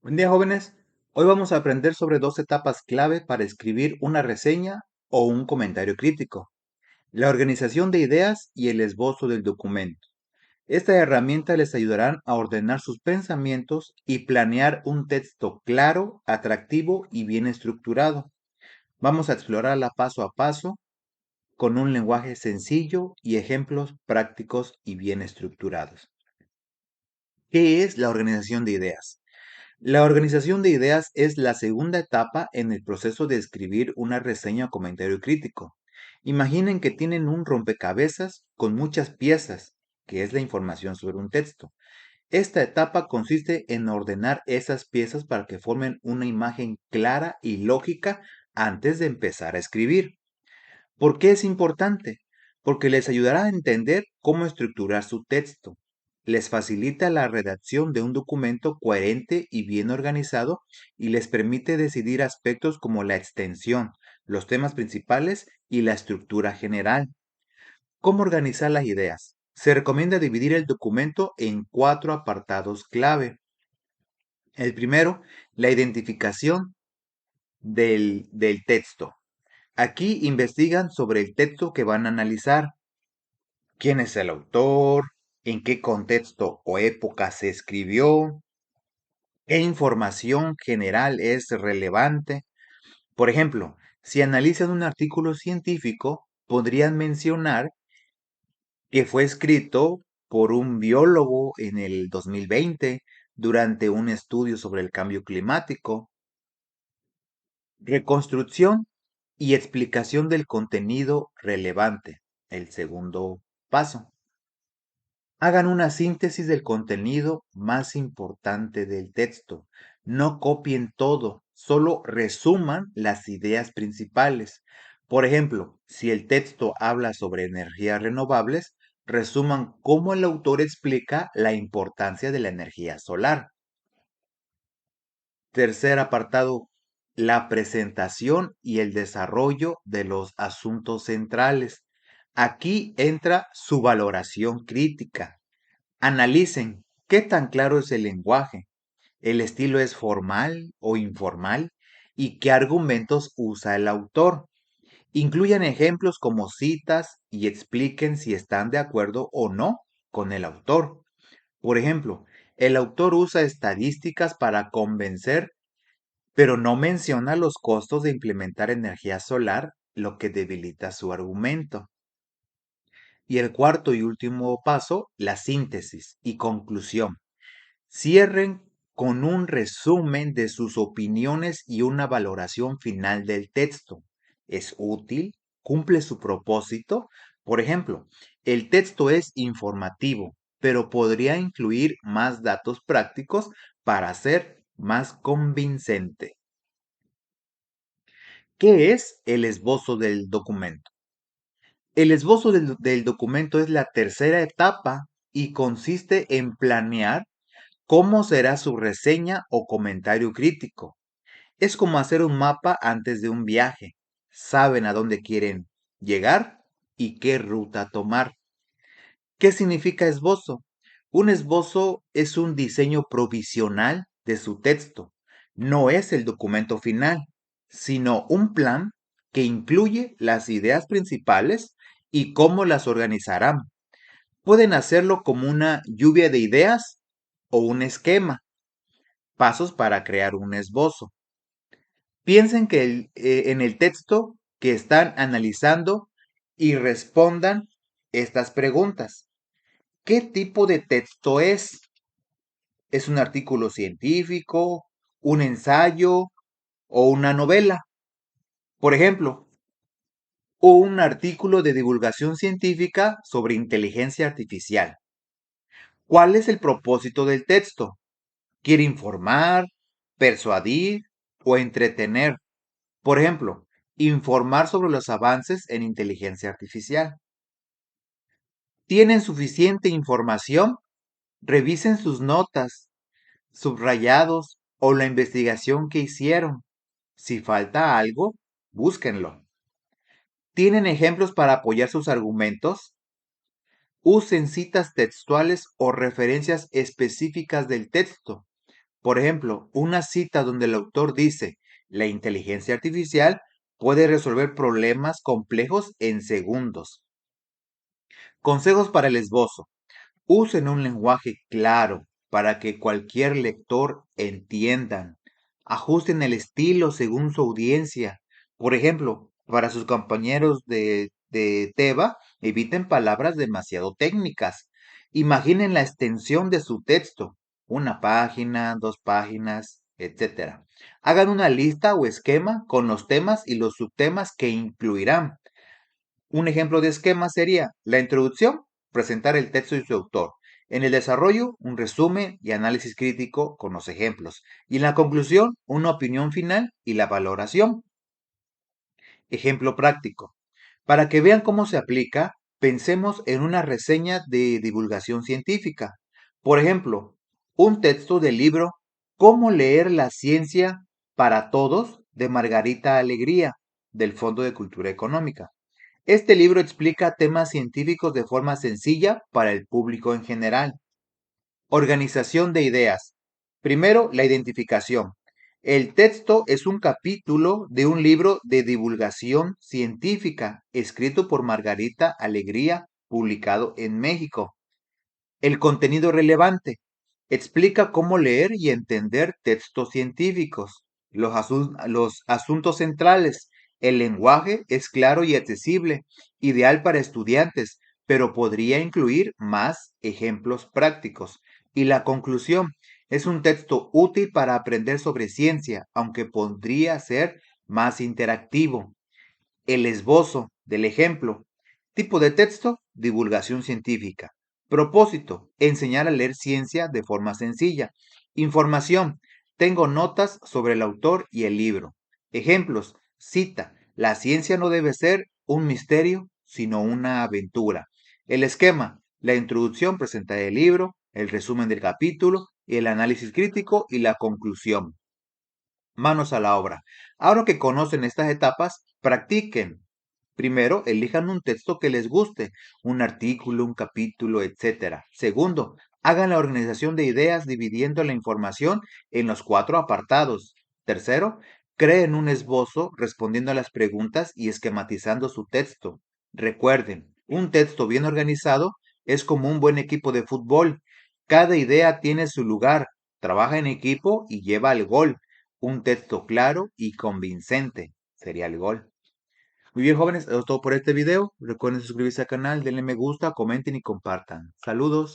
Buen día, jóvenes. Hoy vamos a aprender sobre dos etapas clave para escribir una reseña o un comentario crítico: la organización de ideas y el esbozo del documento. Esta herramienta les ayudarán a ordenar sus pensamientos y planear un texto claro, atractivo y bien estructurado. Vamos a explorarla paso a paso con un lenguaje sencillo y ejemplos prácticos y bien estructurados. ¿Qué es la organización de ideas? La organización de ideas es la segunda etapa en el proceso de escribir una reseña o comentario crítico. Imaginen que tienen un rompecabezas con muchas piezas, que es la información sobre un texto. Esta etapa consiste en ordenar esas piezas para que formen una imagen clara y lógica antes de empezar a escribir. ¿Por qué es importante? Porque les ayudará a entender cómo estructurar su texto. Les facilita la redacción de un documento coherente y bien organizado y les permite decidir aspectos como la extensión, los temas principales y la estructura general. ¿Cómo organizar las ideas? Se recomienda dividir el documento en cuatro apartados clave. El primero, la identificación del texto. Aquí investigan sobre el texto que van a analizar: quién es el autor, en qué contexto o época se escribió, qué información general es relevante. Por ejemplo, si analizan un artículo científico, podrían mencionar que fue escrito por un biólogo en el 2020 durante un estudio sobre el cambio climático. Reconstrucción y explicación del contenido relevante. El segundo paso. Hagan una síntesis del contenido más importante del texto. No copien todo, solo resuman las ideas principales. Por ejemplo, si el texto habla sobre energías renovables, resuman cómo el autor explica la importancia de la energía solar. Tercer apartado, la presentación y el desarrollo de los asuntos centrales. Aquí entra su valoración crítica. Analicen qué tan claro es el lenguaje, el estilo es formal o informal y qué argumentos usa el autor. Incluyan ejemplos como citas y expliquen si están de acuerdo o no con el autor. Por ejemplo, el autor usa estadísticas para convencer, pero no menciona los costos de implementar energía solar, lo que debilita su argumento. Y el cuarto y último paso, la síntesis y conclusión. Cierren con un resumen de sus opiniones y una valoración final del texto. ¿Es útil? ¿Cumple su propósito? Por ejemplo, el texto es informativo, pero podría incluir más datos prácticos para ser más convincente. ¿Qué es el esbozo del documento? El esbozo del documento es la tercera etapa y consiste en planear cómo será su reseña o comentario crítico. Es como hacer un mapa antes de un viaje. Saben a dónde quieren llegar y qué ruta tomar. ¿Qué significa esbozo? Un esbozo es un diseño provisional de su texto. No es el documento final, sino un plan que incluye las ideas principales y cómo las organizarán. Pueden hacerlo como una lluvia de ideas o un esquema. Pasos para crear un esbozo. Piensen en el texto que están analizando y respondan estas preguntas. ¿Qué tipo de texto es? ¿Es un artículo científico, un ensayo o una novela? Por ejemplo, un artículo de divulgación científica sobre inteligencia artificial. ¿Cuál es el propósito del texto? ¿Quiere informar, persuadir o entretener? Por ejemplo, informar sobre los avances en inteligencia artificial. ¿Tienen suficiente información? Revisen sus notas, subrayados o la investigación que hicieron. Si falta algo, búsquenlo. ¿Tienen ejemplos para apoyar sus argumentos? Usen citas textuales o referencias específicas del texto. Por ejemplo, una cita donde el autor dice, la inteligencia artificial puede resolver problemas complejos en segundos. Consejos para el esbozo. Usen un lenguaje claro para que cualquier lector entienda. Ajusten el estilo según su audiencia. Por ejemplo, para sus compañeros de Teba, eviten palabras demasiado técnicas. Imaginen la extensión de su texto, una página, 2 páginas, etcétera. Hagan una lista o esquema con los temas y los subtemas que incluirán. Un ejemplo de esquema sería la introducción, presentar el texto y su autor. En el desarrollo, un resumen y análisis crítico con los ejemplos. Y en la conclusión, una opinión final y la valoración. Ejemplo práctico. Para que vean cómo se aplica, pensemos en una reseña de divulgación científica. Por ejemplo, un texto del libro Cómo leer la ciencia para todos de Margarita Alegría, del Fondo de Cultura Económica. Este libro explica temas científicos de forma sencilla para el público en general. Organización de ideas. Primero, la identificación. El texto es un capítulo de un libro de divulgación científica escrito por Margarita Alegría, publicado en México. El contenido relevante. Explica cómo leer y entender textos científicos. Los asuntos centrales. El lenguaje es claro y accesible, ideal para estudiantes, pero podría incluir más ejemplos prácticos. Y la conclusión. Es un texto útil para aprender sobre ciencia, aunque podría ser más interactivo. El esbozo del ejemplo. Tipo de texto, divulgación científica. Propósito, enseñar a leer ciencia de forma sencilla. Información, tengo notas sobre el autor y el libro. Ejemplos, cita, la ciencia no debe ser un misterio, sino una aventura. El esquema, la introducción, presentar el libro, el resumen del capítulo, el análisis crítico y la conclusión. Manos a la obra. Ahora que conocen estas etapas, practiquen. Primero, elijan un texto que les guste, un artículo, un capítulo, etcétera. Segundo, hagan la organización de ideas dividiendo la información en los 4 apartados. Tercero, creen un esbozo respondiendo a las preguntas y esquematizando su texto. Recuerden, un texto bien organizado es como un buen equipo de fútbol. Cada idea tiene su lugar, trabaja en equipo y lleva al gol. Un texto claro y convincente sería el gol. Muy bien, jóvenes, eso es todo por este video. Recuerden suscribirse al canal, denle me gusta, comenten y compartan. Saludos.